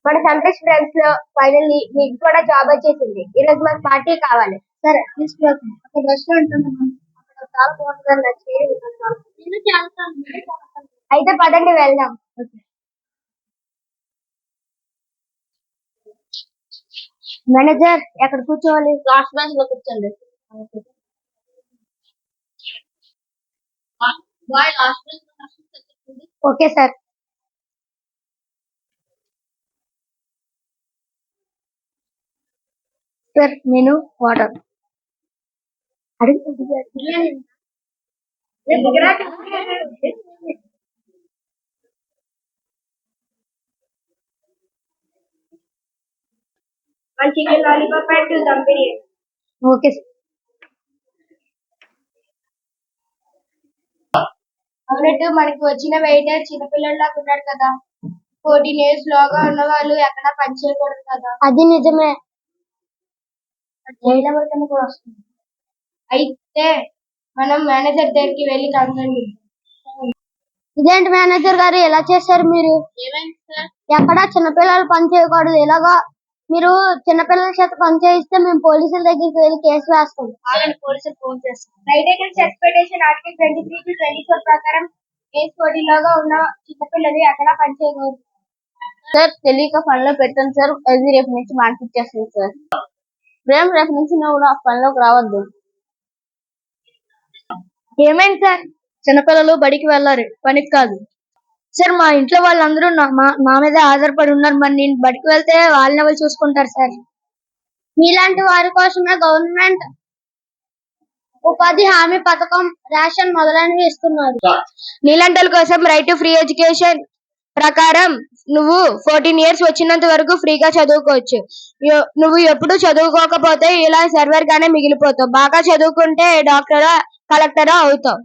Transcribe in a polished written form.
మన సంతోష్ ఫ్రెండ్స్ లో ఫైనల్లీ మీకు కూడా జాబ్ వచ్చేసింది. ఈ రోజు మాకు పార్టీ కావాలి. సరే తీసుకువెళ్తాం. అక్కడ రెస్టారెంట్ ఉంది, అక్కడ చాలా బాగుంటుంది. అయితే పదండి వెళ్దాం. మేనేజర్ ఎక్కడ కూర్చోవాలి? లాస్ట్ బెంచ్ లో కూర్చోండి. Okay sir. Sir menu water chicken lollipop and dum biryani. Okay sir. అన్నట్టు మనకి వచ్చిన వెయిటర్ చిన్నపిల్లల్లాగా ఉన్నాడు కదా. 14 years లోగా ఉన్న వాళ్ళు ఎక్కడ పని చేయకూడదు కదా. అది నిజమే. కూడా వస్తుంది. అయితే మనం మేనేజర్ దగ్గరికి వెళ్ళి కంప్లైంట్ ఇద్దాం. ఇదేంటి మేనేజర్ గారు ఎలా చేశారు మీరు? ఎక్కడ చిన్నపిల్లలు పని చేయకూడదు, ఇలాగా మీరు చిన్నపిల్లల చేత పని చేయిస్తే మేము పోలీసుల దగ్గరికి వెళ్ళి కేసు వేస్తాం. పోలీసులు ఫోన్ చేస్తాం. Right against exploitation article 23 to 24 ప్రకారం ఏజ్ 14 లోగా ఉన్న చిన్నపిల్లలు ఎక్కడ పని చేయకూడదు. సార్ తెలియక పనిలో పెట్టాను సార్. అది రేపు నుంచి మానిపించేస్తాను సార్. ప్రేమ్ రేపు నుంచి నువ్వు నా పనిలోకి రావద్దు. ఏమైంది సార్? చిన్నపిల్లలు బడికి వెళ్ళారు, పనికి కాదు. సార్ మా ఇంట్లో వాళ్ళందరూ మా మీద ఆధారపడి ఉన్నారు. మరి నేను బడికి వెళ్తే వాళ్ళని ఎవరు చూసుకుంటారు సార్? మీలాంటి వారి కోసమే గవర్నమెంట్ ఉపాధి హామీ పథకం, రేషన్ మొదలైనవి ఇస్తున్నారు. నీలాంటి వాళ్ళ కోసం రైట్ టు ఫ్రీ ఎడ్యుకేషన్ ప్రకారం నువ్వు 14 years వచ్చినంత వరకు ఫ్రీగా చదువుకోవచ్చు. నువ్వు ఎప్పుడు చదువుకోకపోతే ఇలా సర్వర్ గానే మిగిలిపోతావు. బాగా చదువుకుంటే డాక్టరా, కలెక్టరా అవుతావు.